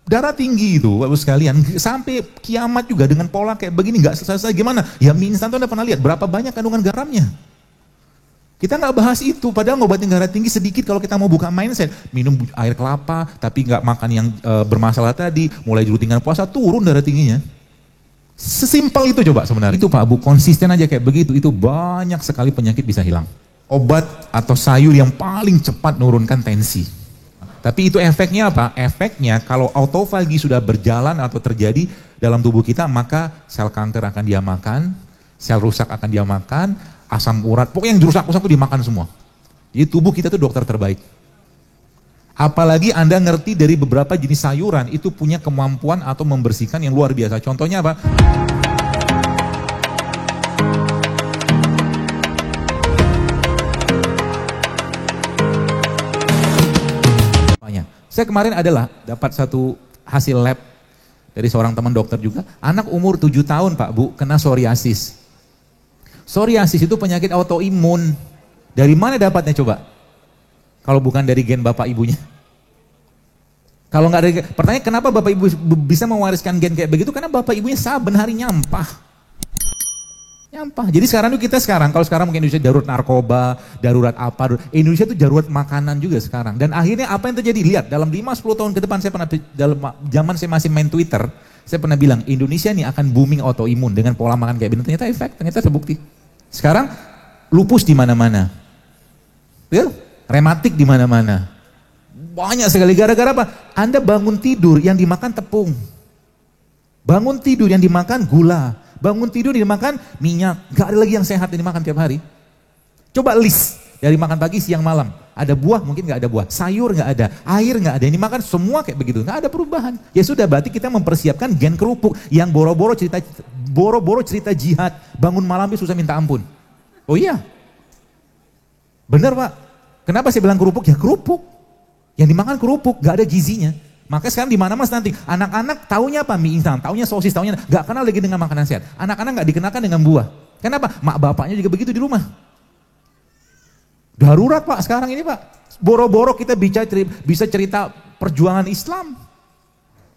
Darah tinggi itu, Bapak sekalian, sampai kiamat juga dengan pola kayak begini, nggak selesai gimana? Ya mie instan tuh Anda pernah lihat berapa banyak kandungan garamnya? Kita nggak bahas itu, padahal ngobatin darah tinggi sedikit kalau kita mau buka mindset. Minum air kelapa, tapi nggak makan yang bermasalah tadi, mulai rutingan puasa, turun darah tingginya. Sesimpel itu coba sebenarnya. Itu Pak Bu, konsisten aja kayak begitu, itu banyak sekali penyakit bisa hilang. Obat atau sayur yang paling cepat menurunkan tensi. Tapi itu efeknya apa? Efeknya kalau autofagi sudah berjalan atau terjadi dalam tubuh kita, maka sel kanker akan dia makan, sel rusak akan dia makan, asam urat, pokoknya yang rusak-rusak itu dimakan semua. Jadi tubuh kita itu dokter terbaik. Apalagi Anda ngerti dari beberapa jenis sayuran, itu punya kemampuan atau membersihkan yang luar biasa. Contohnya apa? Saya kemarin dapat satu hasil lab dari seorang teman dokter juga. Anak umur 7 tahun Pak Bu, kena psoriasis. Psoriasis itu penyakit autoimun. Dari mana dapatnya coba? Kalau bukan dari gen bapak ibunya. Kalau nggak dari, pertanyaan kenapa bapak ibu bisa mewariskan gen kayak begitu? Karena bapak ibunya saben hari nyampah. Jadi kalau sekarang mungkin Indonesia darurat narkoba, darurat apa, Indonesia itu darurat makanan juga sekarang. Dan akhirnya apa yang terjadi? Lihat, dalam 5-10 tahun ke depan dalam zaman saya masih main Twitter, saya pernah bilang Indonesia nih akan booming autoimun dengan pola makan kayak begini. Ternyata terbukti. Sekarang lupus di mana-mana. Ya, rematik di mana-mana. Banyak sekali gara-gara apa? Anda bangun tidur yang dimakan tepung. Bangun tidur yang dimakan gula. Bangun tidur dimakan minyak, gak ada lagi yang sehat yang dimakan tiap hari. Coba list dari makan pagi, siang, malam. Ada buah, mungkin gak ada buah. Sayur gak ada, air gak ada. Yang dimakan semua kayak begitu, gak ada perubahan. Ya sudah, berarti kita mempersiapkan gen kerupuk yang boro-boro cerita jihad. Bangun malam itu susah minta ampun. Oh iya, benar Pak. Kenapa saya bilang kerupuk? Ya kerupuk. Yang dimakan kerupuk, gak ada gizinya. Maka sekarang di mana-mana nanti anak-anak taunya apa? Mie instan, taunya sosis, taunya nggak kenal lagi dengan makanan sehat. Anak-anak nggak dikenalkan dengan buah. Kenapa? Mak bapaknya juga begitu di rumah. Darurat Pak sekarang ini Pak. Boro-boro kita bisa cerita perjuangan Islam.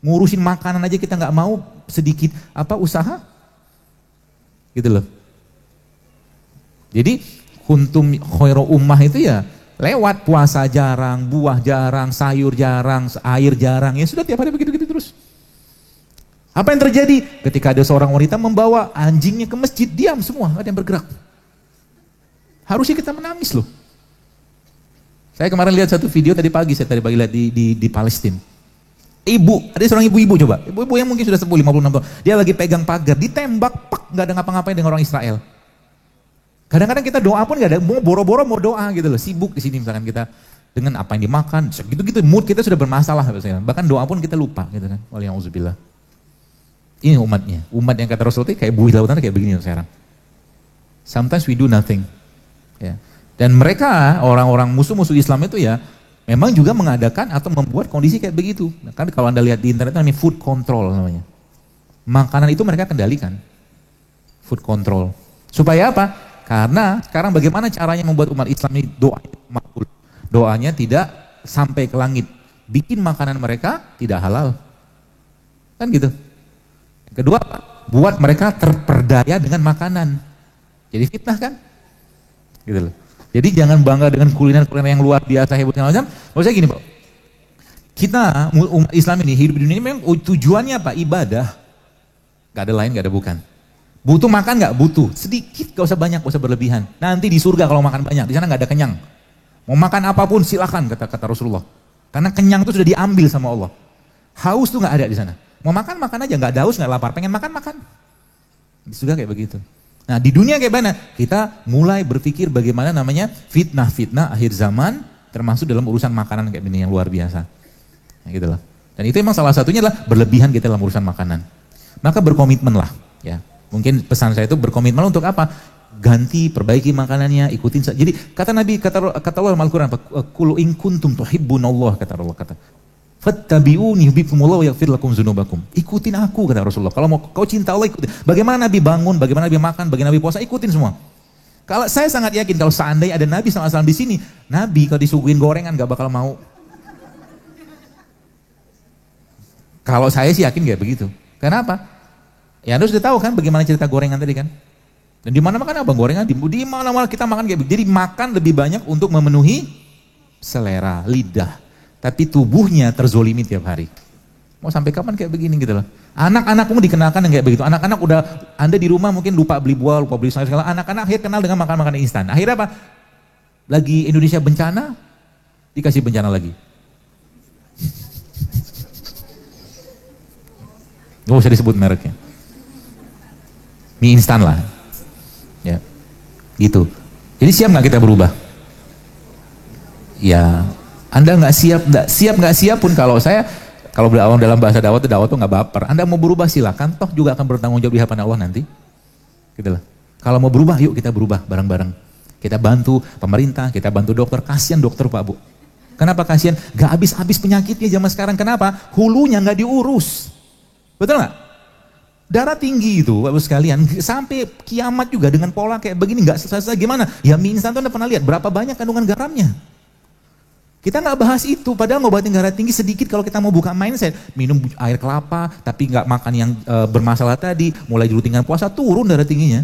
Ngurusin makanan aja kita nggak mau sedikit usaha. Gitu loh. Jadi kuntum khairu ummah itu ya lewat puasa jarang, buah jarang, sayur jarang, air jarang, ya sudah tiap hari begitu-begitu terus. Apa yang terjadi? Ketika ada seorang wanita membawa anjingnya ke masjid, diam semua, nggak ada yang bergerak. Harusnya kita menangis loh. Saya kemarin lihat satu video tadi pagi lihat di Palestina. Ada seorang ibu-ibu coba, ibu-ibu yang mungkin sudah 56 tahun, dia lagi pegang pagar, ditembak, nggak ada ngapa-ngapain dengan orang Israel. Kadang-kadang kita doa pun gak ada, mau boro-boro mau doa gitu loh, sibuk di sini misalkan kita dengan apa yang dimakan, gitu-gitu mood kita sudah bermasalah, bahkan doa pun kita lupa gitu kan, waliyahzubillah. Ini umatnya, umat yang kata Rasulullah kayak buih lautan kayak begini sekarang. Sometimes we do nothing. Ya. Dan mereka orang-orang musuh-musuh Islam itu ya memang juga mengadakan atau membuat kondisi kayak begitu. Kan kalau Anda lihat di internet namanya food control namanya. Makanan itu mereka kendalikan. Food control. Supaya apa? Karena sekarang bagaimana caranya membuat umat Islam ini doanya tidak sampai ke langit, bikin makanan mereka tidak halal, kan gitu. Kedua, buat mereka terperdaya dengan makanan, jadi fitnah kan, gitu loh. Jadi jangan bangga dengan kuliner-kuliner yang luar biasa hebat macam. Maksudnya gini Pak, kita umat Islam ini hidup di dunia ini memang tujuannya apa? Ibadah, gak ada lain, gak ada bukan. Butuh makan nggak? Butuh. Sedikit, gak usah banyak, gak usah berlebihan. Nanti di surga kalau makan banyak, di sana nggak ada kenyang. Mau makan apapun silakan kata Rasulullah. Karena kenyang itu sudah diambil sama Allah. Haus tuh nggak ada di sana. Mau makan aja, nggak haus, nggak lapar, pengen makan. Di surga kayak begitu. Nah di dunia kayak mana? Kita mulai berpikir bagaimana namanya fitnah akhir zaman, termasuk dalam urusan makanan kayak gini yang luar biasa. Nah, gitu loh. Dan itu memang salah satunya adalah berlebihan kita dalam urusan makanan. Maka berkomitmen lah, ya. Mungkin pesan saya itu berkomitmen untuk apa? Ganti, perbaiki makanannya, ikutin. Jadi kata Nabi, kata Allah dalam Al-Quran, "Qul in kuntum tuhibbunallah," kata Allah, "fattabi'uni yuhibbukumullah wa yaghfir lakum dzunubakum." Ikutin aku, kata Rasulullah. Kalau mau kau cinta Allah, ikutin. Bagaimana Nabi bangun, bagaimana Nabi makan, bagaimana Nabi puasa, ikutin semua. Kalau saya sangat yakin kalau seandainya ada Nabi SAW di sini, Nabi kalau disuguhin gorengan gak bakal mau. Kalau saya sih yakin kayak begitu. Kenapa? Ya Anda sudah tahu kan bagaimana cerita gorengan tadi kan? Dan di mana makan abang gorengan? Di mana kita makan kayak begitu. Jadi makan lebih banyak untuk memenuhi selera, lidah. Tapi tubuhnya terzolimi tiap hari. Mau sampai kapan kayak begini gitu loh. Anak-anak pun dikenalkan yang kayak begitu. Anak-anak udah, Anda di rumah mungkin lupa beli buah, lupa beli sayur segala. Anak-anak akhirnya kenal dengan makan-makanan instan. Akhirnya apa? Lagi Indonesia bencana, dikasih bencana lagi. Gak usah disebut mereknya. Mie instan lah. Ya, gitu. Jadi siap nggak kita berubah? Ya, Anda nggak siap pun kalau dalam bahasa dakwah tuh nggak baper. Anda mau berubah silakan, toh juga akan bertanggung jawab di hadapan Allah nanti. Gitu lah. Kalau mau berubah, yuk kita berubah bareng-bareng. Kita bantu pemerintah, kita bantu dokter. Kasihan dokter Pak Bu. Kenapa kasihan? Gak habis-habis penyakitnya zaman sekarang. Kenapa? Hulunya nggak diurus. Betul nggak? Darah tinggi itu, Bapak sekalian, sampai kiamat juga dengan pola kayak begini nggak selesai gimana? Ya mie instan tuh Anda pernah lihat berapa banyak kandungan garamnya? Kita nggak bahas itu, padahal ngobatin darah tinggi sedikit kalau kita mau buka mindset, minum air kelapa, tapi nggak makan yang bermasalah tadi, mulai rutingan puasa turun darah tingginya.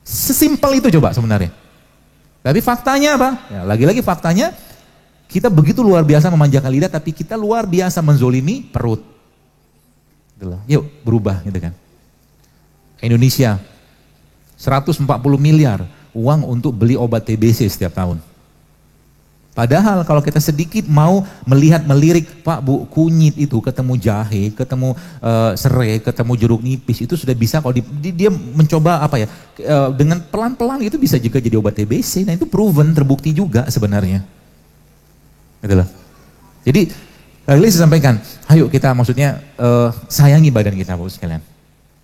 Sesimpel itu coba sebenarnya. Tapi faktanya apa? Ya, lagi-lagi faktanya kita begitu luar biasa memanjakan lidah, tapi kita luar biasa menzolimi perut. Yuk berubah gitu kan. Indonesia 140 miliar uang untuk beli obat TBC setiap tahun. Padahal kalau kita sedikit mau melirik, Pak Bu, kunyit itu ketemu jahe, ketemu serai, ketemu jeruk nipis itu sudah bisa kalau dia mencoba apa ya, dengan pelan-pelan itu bisa juga jadi obat TBC. Nah itu proven, terbukti juga sebenarnya. Gitu loh. Jadi lagi saya sampaikan, ayo kita maksudnya sayangi badan kita Bapak sekalian.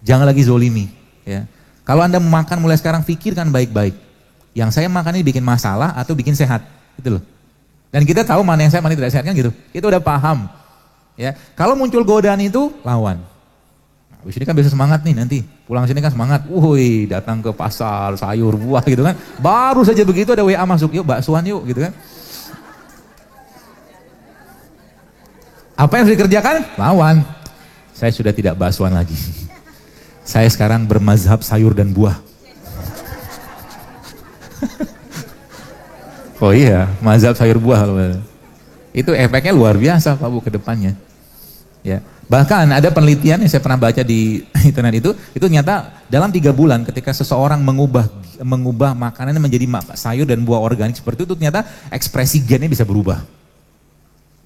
Jangan lagi zolimi. Ya. Kalau Anda makan mulai sekarang pikirkan baik-baik. Yang saya makan ini bikin masalah atau bikin sehat. Gitu loh. Dan kita tahu mana yang sehat, mana yang tidak sehat kan gitu. Kita udah paham. Ya. Kalau muncul godaan itu, lawan. Nah, habis ini kan bisa semangat nih nanti. Pulang sini kan semangat. Woi, datang ke pasar, sayur, buah gitu kan. Baru saja begitu ada WA masuk, yuk baksoan yuk gitu kan. Apa yang harus dikerjakan? Lawan. Saya sudah tidak baksoan lagi. Saya sekarang bermazhab sayur dan buah. Oh iya, mazhab sayur buah. Itu efeknya luar biasa Pak Bu ke depannya. Ya. Bahkan ada penelitian yang saya pernah baca di internet itu ternyata dalam 3 bulan ketika seseorang mengubah makanannya menjadi sayur dan buah organik seperti itu ternyata ekspresi gennya bisa berubah.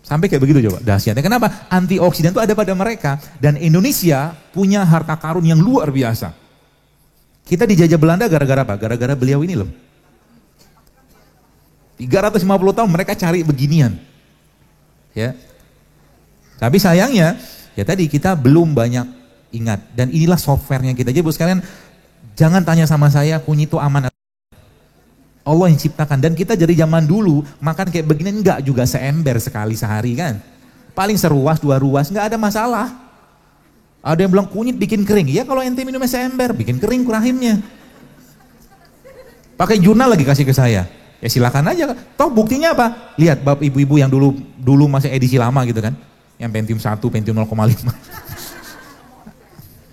Sampai kayak begitu coba, dahsyatnya. Kenapa? Antioksidan itu ada pada mereka. Dan Indonesia punya harta karun yang luar biasa. Kita dijajah Belanda gara-gara apa? Gara-gara beliau ini loh. 350 tahun mereka cari beginian. Ya. Tapi sayangnya, ya tadi kita belum banyak ingat. Dan inilah softwarenya kita. Jadi buat sekalian, jangan tanya sama saya, kunyit itu aman. Allah yang ciptakan, dan kita dari zaman dulu makan kayak begini enggak juga seember sekali sehari kan. Paling seruas 2 ruas enggak ada masalah. Ada yang bilang kunyit bikin kering, ya kalau ente minumnya seember bikin kering rahimnya. Pakai jurnal lagi kasih ke saya, ya silakan aja. Toh buktinya apa? Lihat bapak ibu-ibu yang dulu masih edisi lama gitu kan, yang Pentium 1, Pentium 0,5.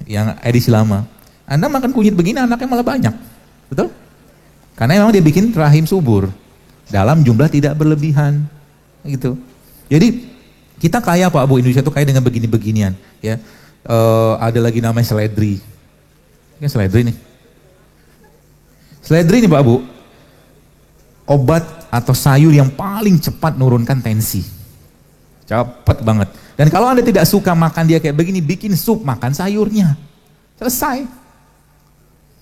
Yang edisi lama. Anda makan kunyit begini anaknya malah banyak, betul? Karena memang dia bikin rahim subur dalam jumlah tidak berlebihan, gitu. Jadi kita kaya Pak Bu, Indonesia itu kaya dengan begini-beginian, ya. Ada lagi namanya seledri, ini seledri nih. Seledri nih Pak Bu, obat atau sayur yang paling cepat menurunkan tensi, cepat banget. Dan kalau Anda tidak suka makan dia kayak begini, bikin sup, makan sayurnya, selesai.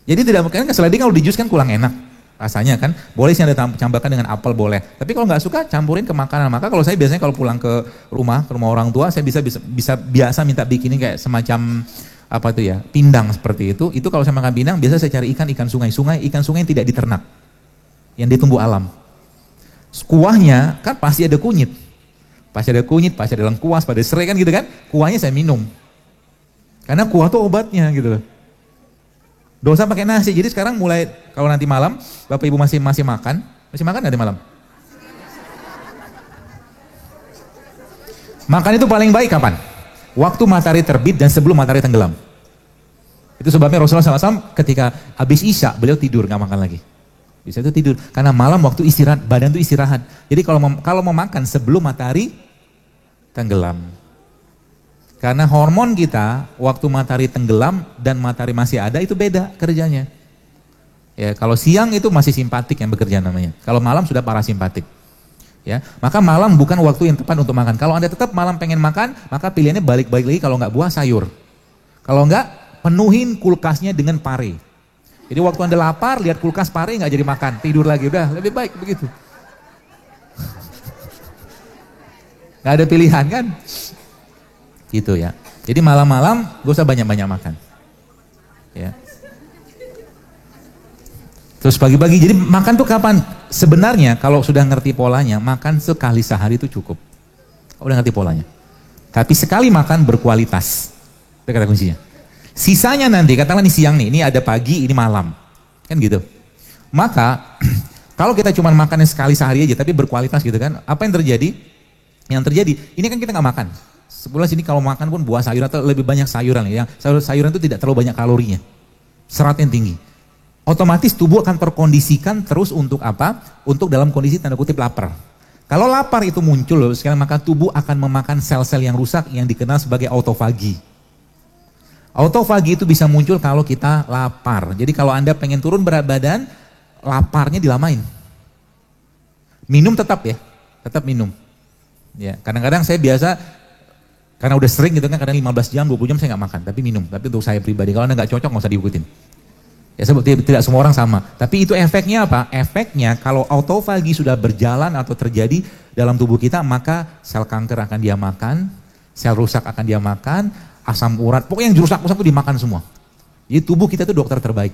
Jadi tidak mungkin seledri kalau di jus kan kurang enak. Rasanya kan, boleh sih Anda campurkan dengan apel boleh. Tapi kalau nggak suka, campurin ke makanan. Maka kalau saya biasanya kalau pulang ke rumah orang tua, saya biasa minta bikinin kayak semacam apa itu ya, pindang seperti itu. Itu kalau saya makan pindang, biasa saya cari ikan sungai yang tidak diternak, yang ditumbuh alam. Kuahnya kan pasti ada kunyit, pasti ada lengkuas, pada serai kan gitu kan. Kuahnya saya minum, karena kuah tuh obatnya gitu loh. Dosa pakai nasi. Jadi sekarang mulai kalau nanti malam Bapak Ibu masih makan nanti malam. Makan itu paling baik kapan? waktu matahari terbit dan sebelum matahari tenggelam. Itu sebabnya Rasulullah SAW ketika habis Isya beliau tidur, nggak makan lagi. Bisa itu tidur karena malam waktu istirahat, badan itu istirahat. Jadi kalau mau makan sebelum matahari tenggelam. Karena hormon kita waktu matahari tenggelam dan matahari masih ada itu beda kerjanya. Ya, kalau siang itu masih simpatik yang bekerja namanya. Kalau malam sudah parasimpatik. Ya, maka malam bukan waktu yang tepat untuk makan. Kalau Anda tetap malam pengen makan, maka pilihannya balik-balik lagi, kalau nggak buah sayur. Kalau nggak, penuhin kulkasnya dengan pare. Jadi waktu Anda lapar, lihat kulkas pare nggak jadi makan, tidur lagi, udah lebih baik begitu. Nggak ada pilihan kan? Gitu ya. Jadi malam-malam gak usah banyak-banyak makan. Ya. Terus pagi-pagi, jadi makan tuh kapan? Sebenarnya kalau sudah ngerti polanya, makan sekali sehari itu cukup. Udah ngerti polanya. Tapi sekali makan berkualitas. Itu kata kuncinya. Sisanya nanti, katakanlah ini siang nih, ini ada pagi, ini malam. Kan gitu. Maka, kalau kita cuma makannya sekali sehari aja, tapi berkualitas gitu kan, apa yang terjadi? Yang terjadi, ini kan kita nggak makan. Sebelah sini kalau makan pun buah sayuran atau lebih banyak sayuran. Yang sayuran itu tidak terlalu banyak kalorinya. Seratnya tinggi. Otomatis tubuh akan terkondisikan terus untuk apa? Untuk dalam kondisi tanda kutip lapar. Kalau lapar itu muncul, sekarang maka tubuh akan memakan sel-sel yang rusak yang dikenal sebagai autofagi. Autofagi itu bisa muncul kalau kita lapar. Jadi kalau Anda pengen turun berat badan, laparnya dilamain. Minum tetap ya, tetap minum. Ya, kadang-kadang saya biasa, karena udah sering gitu kan, kadang 15 jam, 20 jam saya nggak makan, tapi minum. Tapi untuk saya pribadi, kalau Anda nggak cocok nggak usah diikutin. Ya tidak semua orang sama. Tapi itu efeknya apa? Efeknya kalau autofagi sudah berjalan atau terjadi dalam tubuh kita, maka sel kanker akan dia makan, sel rusak akan dia makan, asam urat, pokoknya yang rusak-rusak itu dimakan semua. Jadi tubuh kita itu dokter terbaik.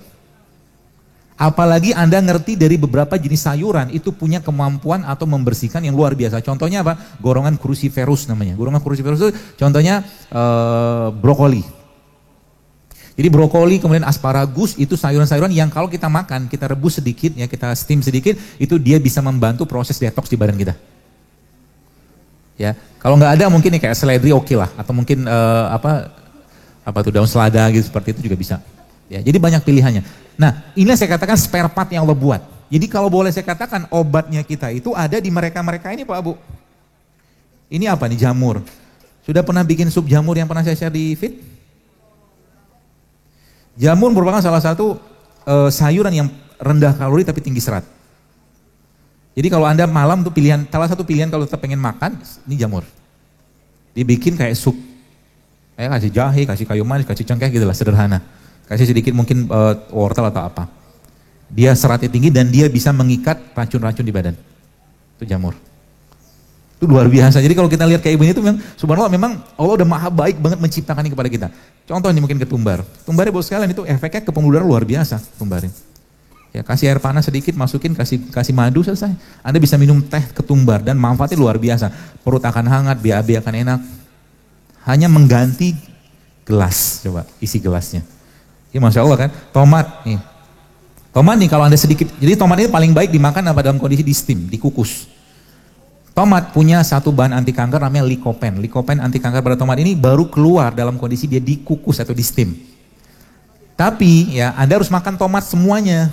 Apalagi Anda ngerti dari beberapa jenis sayuran itu punya kemampuan atau membersihkan yang luar biasa. Contohnya apa? Golongan cruciferous namanya. Golongan cruciferous itu contohnya brokoli. Jadi brokoli kemudian asparagus itu sayuran-sayuran yang kalau kita makan, kita rebus sedikit ya, kita steam sedikit, itu dia bisa membantu proses detox di badan kita. Ya, kalau nggak ada mungkin kayak seledri oke lah, atau mungkin apa tuh daun selada gitu seperti itu juga bisa. Ya, jadi banyak pilihannya. Nah, inilah saya katakan spare part yang Allah buat. Jadi kalau boleh saya katakan obatnya kita itu ada di mereka-mereka ini Pak Bu. Ini apa nih, jamur. Sudah pernah bikin sup jamur yang pernah saya share di feed? Jamur merupakan salah satu sayuran yang rendah kalori tapi tinggi serat. Jadi kalau Anda malam tuh pilihan, salah satu pilihan kalau tetap pengen makan, ini jamur. Dibikin kayak sup. Kasih jahe, kasih kayu manis, kasih cengkeh gitu lah, sederhana. Kasih sedikit mungkin wortel atau apa. Dia seratnya tinggi dan dia bisa mengikat racun-racun di badan. Itu jamur. Itu luar biasa. Jadi kalau kita lihat kayak begini itu memang subhanallah, memang Allah udah maha baik banget menciptakan ini kepada kita. Contoh ini mungkin ketumbar. Ketumbarnya bos sekalian itu efeknya ke pembuluh darah luar biasa ketumbarnya. Ya, kasih air panas sedikit, masukin, kasih madu, selesai. Anda bisa minum teh ketumbar dan manfaatnya luar biasa. Perut akan hangat, BAB akan enak. Hanya mengganti gelas, coba isi gelasnya. Ya Masya Allah kan. Tomat nih. Tomat nih kalau Anda sedikit, jadi tomat ini paling baik dimakan apa dalam kondisi di steam, dikukus. Tomat punya satu bahan anti kanker namanya lycopene. Lycopene anti kanker pada tomat ini baru keluar dalam kondisi dia dikukus atau di steam. Tapi ya Anda harus makan tomat semuanya.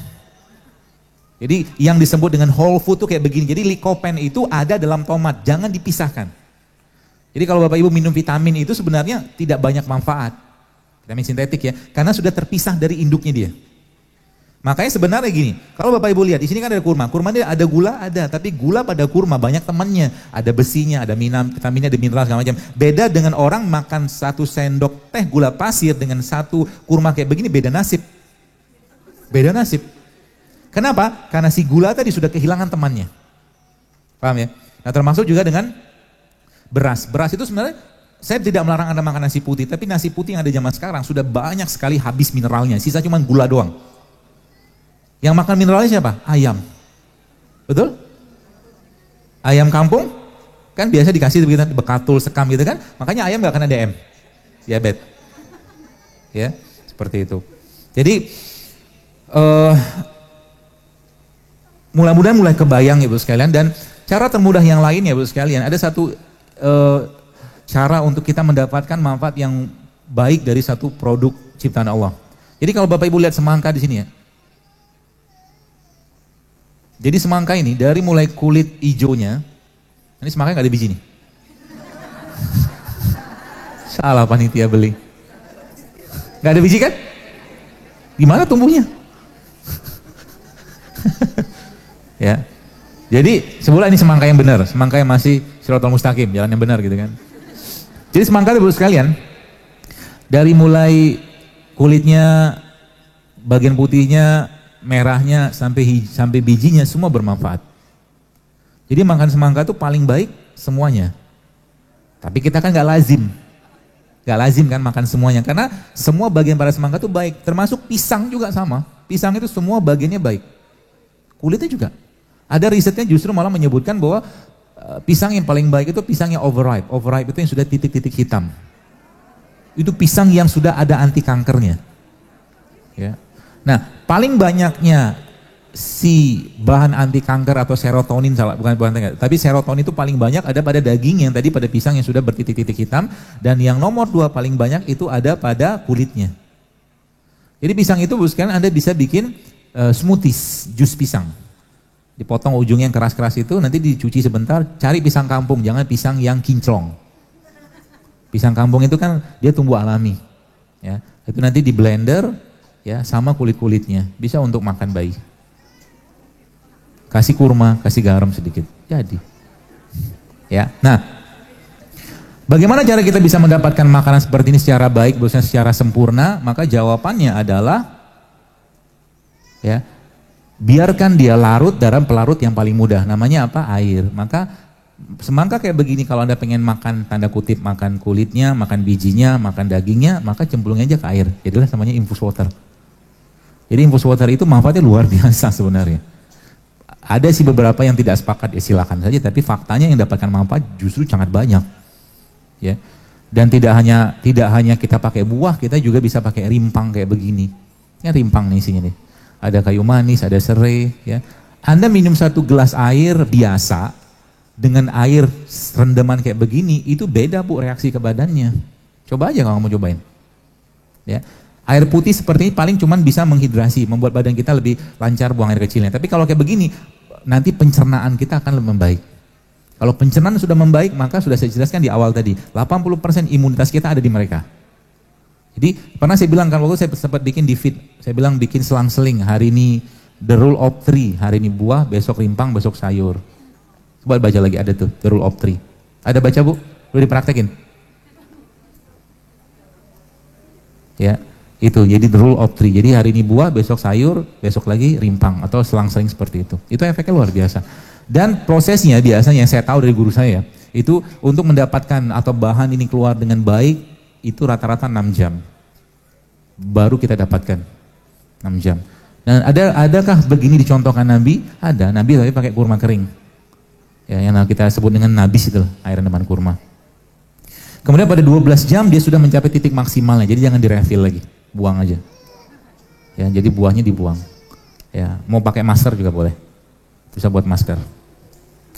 Jadi yang disebut dengan whole food tuh kayak begini. Jadi lycopene itu ada dalam tomat, jangan dipisahkan. Jadi kalau Bapak Ibu minum vitamin itu sebenarnya tidak banyak manfaat. Vitamin sintetik ya, karena sudah terpisah dari induknya dia. Makanya sebenarnya gini, kalau Bapak Ibu lihat, di sini kan ada kurma dia ada gula, ada, tapi gula pada kurma banyak temannya, ada besinya, ada vitaminnya, ada mineral segala macam. Beda dengan orang makan 1 sendok teh gula pasir dengan 1 kurma kayak begini, beda nasib. Beda nasib. Kenapa? Karena si gula tadi sudah kehilangan temannya. Paham ya? Nah termasuk juga dengan beras. Beras itu sebenarnya, saya tidak melarang Anda makan nasi putih, tapi nasi putih yang ada zaman sekarang sudah banyak sekali habis mineralnya, sisa cuma gula doang. Yang makan mineralnya siapa? Ayam. Betul? Ayam kampung kan biasa dikasih begitu, bekatul, sekam gitu kan. Makanya ayam gak kena DM. Diabetes. Ya, seperti itu. Jadi mulai kebayang Ibu sekalian, dan cara termudah yang lain ya Ibu sekalian. Ada satu cara untuk kita mendapatkan manfaat yang baik dari satu produk ciptaan Allah. Jadi kalau Bapak Ibu lihat semangka di sini ya. Jadi semangka ini dari mulai kulit hijaunya, ini semangka nggak ada biji nih. Salah panitia beli. Nggak ada biji kan? Gimana tumbuhnya? Ya. Jadi sebulan ini semangka yang benar, semangka yang masih Shiratal Mustaqim, jalan yang benar gitu kan. Jadi semangka Bapak sekalian, dari mulai kulitnya, bagian putihnya, merahnya sampai bijinya semua bermanfaat. Jadi makan semangka itu paling baik semuanya. Tapi kita kan nggak lazim kan makan semuanya, karena semua bagian pada semangka itu baik, termasuk pisang juga sama. Pisang itu semua bagiannya baik, kulitnya juga. Ada risetnya justru malah menyebutkan bahwa pisang yang paling baik itu pisang yang overripe. Overripe itu yang sudah titik-titik hitam. Itu pisang yang sudah ada anti kankernya. Ya. Nah, paling banyaknya si bahan anti kanker atau serotonin, tapi serotonin itu paling banyak ada pada daging yang tadi pada pisang yang sudah bertitik-titik hitam, dan yang nomor 2 paling banyak itu ada pada kulitnya. Jadi pisang itu bukan Anda bisa bikin smoothies, jus pisang. Dipotong ujungnya yang keras-keras itu, nanti dicuci sebentar, cari pisang kampung, jangan pisang yang kinclong. Pisang kampung itu kan dia tumbuh alami. Ya, itu nanti di blender ya sama kulit-kulitnya, bisa untuk makan bayi. Kasih kurma, kasih garam sedikit, jadi. Ya, nah, bagaimana cara kita bisa mendapatkan makanan seperti ini secara baik, maksudnya secara sempurna? Maka jawabannya adalah, ya, biarkan dia larut dalam pelarut yang paling mudah, namanya apa? Air. Maka semangka kayak begini, kalau Anda pengen makan, tanda kutip, makan kulitnya, makan bijinya, makan dagingnya, maka cemplungin aja ke air. Jadilah namanya infus water. Jadi infus water itu manfaatnya luar biasa sebenarnya. Ada sih beberapa yang tidak sepakat, ya silakan saja, tapi faktanya yang dapatkan manfaat justru sangat banyak. Ya. Dan tidak hanya kita pakai buah, kita juga bisa pakai rimpang kayak begini. Ya, rimpang nih isinya nih. Ada kayu manis, ada serai, ya. Anda minum 1 gelas air biasa dengan air rendaman kayak begini, itu beda Bu reaksi ke badannya. Coba aja kalau mau cobain. Ya. Air putih seperti ini paling cuman bisa menghidrasi, membuat badan kita lebih lancar buang air kecilnya. Tapi kalau kayak begini, nanti pencernaan kita akan lebih membaik. Kalau pencernaan sudah membaik, maka sudah saya jelaskan di awal tadi, 80% imunitas kita ada di mereka. Jadi pernah saya bilang kan waktu saya sempat bikin di feed, saya bilang bikin selang-seling, hari ini the rule of 3, hari ini buah, besok rimpang, besok sayur. Coba baca lagi, ada tuh the rule of 3. Ada baca Bu? Boleh dipraktekin? Ya, itu jadi the rule of 3. Jadi hari ini buah, besok sayur, besok lagi rimpang, atau selang-seling seperti itu. Itu efeknya luar biasa. Dan prosesnya biasanya yang saya tahu dari guru saya, itu untuk mendapatkan atau bahan ini keluar dengan baik, itu rata-rata 6 jam baru kita dapatkan, 6 jam. Dan adakah begini dicontohkan Nabi? Ada, Nabi tapi pakai kurma kering ya, yang kita sebut dengan nabis itu, air rendaman kurma. Kemudian pada 12 jam dia sudah mencapai titik maksimalnya, jadi jangan direfill lagi, buang aja ya, jadi buahnya dibuang ya. Mau pakai masker juga boleh, bisa buat masker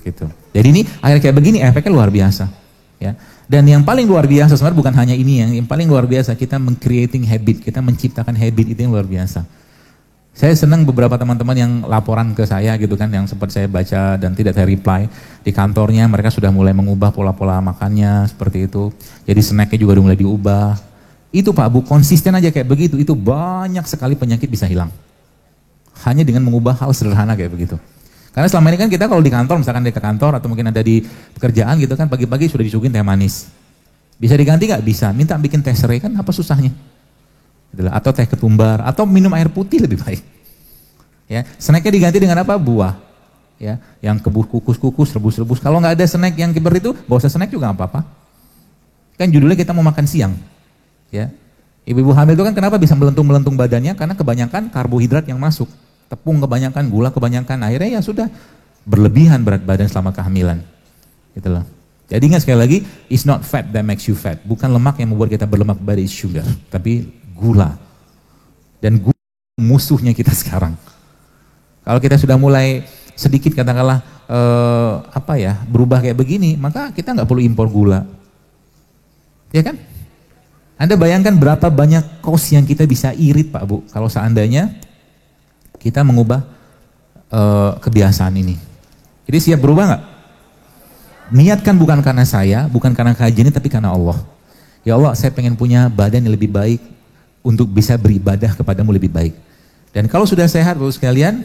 gitu. Jadi ini air kayak begini efeknya luar biasa ya. Dan yang paling luar biasa sebenarnya bukan hanya ini, yang paling luar biasa kita meng-creating habit, kita menciptakan habit, itu yang luar biasa. Saya senang beberapa teman-teman yang laporan ke saya gitu kan, yang sempat saya baca dan tidak saya reply, di kantornya mereka sudah mulai mengubah pola-pola makannya seperti itu. Jadi snacknya juga udah mulai diubah. Itu Pak Bu, konsisten aja kayak begitu, itu banyak sekali penyakit bisa hilang. Hanya dengan mengubah hal sederhana kayak begitu. Karena selama ini kan kita kalau di kantor, misalkan di kantor atau mungkin ada di pekerjaan gitu kan, pagi-pagi sudah disuguhin teh manis. Bisa diganti nggak? Bisa. Minta bikin teh serai kan apa susahnya? Atau teh ketumbar, atau minum air putih lebih baik. Ya, snacknya diganti dengan apa? Buah. Ya, yang kukus-kukus, rebus-rebus. Kalau nggak ada snack yang kiber itu, nggak usah snack juga nggak apa-apa. Kan judulnya kita mau makan siang. Ya, ibu-ibu hamil itu kan kenapa bisa melentung-melentung badannya? Karena kebanyakan karbohidrat yang masuk. Tepung kebanyakan, gula kebanyakan, akhirnya ya sudah berlebihan berat badan selama kehamilan. Gitu loh. Jadi ingat sekali lagi, it's not fat that makes you fat. Bukan lemak yang membuat kita berlemak, but it's sugar. Tapi gula. Dan gula musuhnya kita sekarang. Kalau kita sudah mulai sedikit katakanlah berubah kayak begini, maka kita nggak perlu impor gula. Ya kan? Anda bayangkan berapa banyak kos yang kita bisa irit Pak Bu, kalau seandainya kita mengubah kebiasaan ini. Jadi siap berubah nggak? Niatkan bukan karena saya, bukan karena kajian ini, tapi karena Allah. Ya Allah, saya pengen punya badan yang lebih baik untuk bisa beribadah kepadamu lebih baik. Dan kalau sudah sehat Bapak sekalian,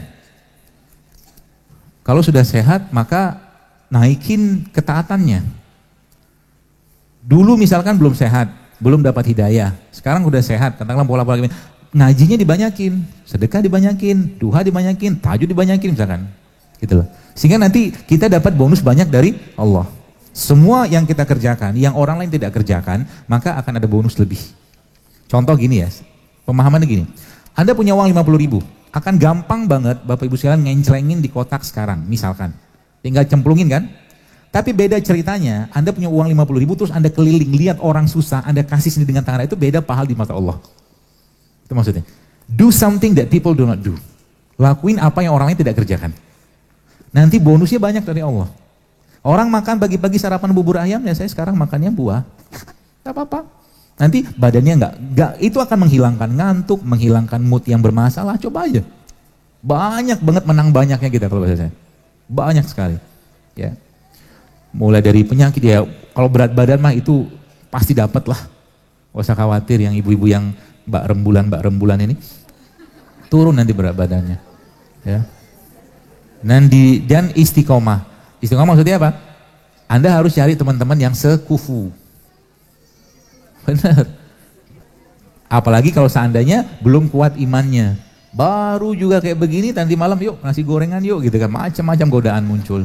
kalau sudah sehat maka naikin ketaatannya. Dulu misalkan belum sehat, belum dapat hidayah, sekarang udah sehat, katakanlah pola-pola ngajinya dibanyakin, sedekah dibanyakin, duha dibanyakin, tahajud dibanyakin misalkan, gitu loh. Sehingga nanti kita dapat bonus banyak dari Allah. Semua yang kita kerjakan, yang orang lain tidak kerjakan, maka akan ada bonus lebih. Contoh gini ya, pemahamannya gini, Anda punya uang 50.000, akan gampang banget Bapak Ibu sekalian ngencelengin di kotak sekarang, misalkan. Tinggal cemplungin kan? Tapi beda ceritanya, Anda punya uang 50.000 terus Anda keliling, lihat orang susah, Anda kasih sendiri dengan tangan, itu beda pahala di mata Allah. Itu maksudnya. Do something that people do not do. Lakuin apa yang orang lain tidak kerjakan. Nanti bonusnya banyak dari Allah. Orang makan pagi-pagi sarapan bubur ayam, ya saya sekarang makannya buah. Gak apa-apa. Nanti badannya enggak, itu akan menghilangkan ngantuk, menghilangkan mood yang bermasalah, coba aja. Banyak banget menang banyaknya kita kalau bahasa saya. Banyak sekali. Ya. Mulai dari penyakit ya, kalau berat badan mah itu pasti dapat lah. Gak usah khawatir yang ibu-ibu yang mbak rembulan ini. Turun nanti berat badannya. Ya. Dan istiqomah. Istiqomah maksudnya apa? Anda harus cari teman-teman yang sekufu. Benar. Apalagi kalau seandainya belum kuat imannya. Baru juga kayak begini, nanti malam yuk nasi gorengan yuk gitu kan. Macam-macam godaan muncul.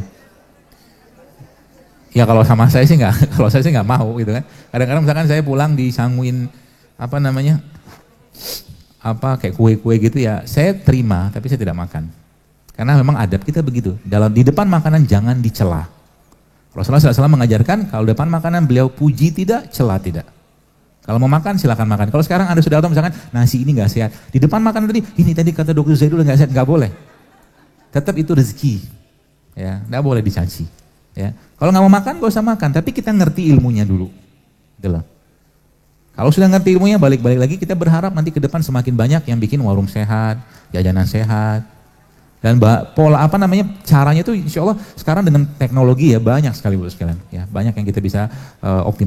Ya kalau sama saya sih nggak mau gitu kan. Kadang-kadang misalkan saya pulang disanguin kayak kue-kue gitu ya, saya terima tapi saya tidak makan. Karena memang adab kita begitu. Di depan makanan jangan dicela. Rasulullah SAW mengajarkan kalau depan makanan beliau puji tidak, cela tidak. Kalau mau makan silakan makan. Kalau sekarang Anda sudah tahu misalkan nasi ini nggak sehat, di depan makanan ini tadi kata dokter Zaidul nggak sehat, nggak boleh. Tetap itu rezeki, ya nggak boleh dicaci. Ya, kalau nggak mau makan nggak usah makan, tapi kita ngerti ilmunya dulu. Itulah. Kalau sudah ngerti ilmunya balik-balik lagi kita berharap nanti ke depan semakin banyak yang bikin warung sehat, jajanan sehat. Dan caranya itu insya Allah sekarang dengan teknologi ya banyak sekali Bu sekalian, ya banyak yang kita bisa optimal.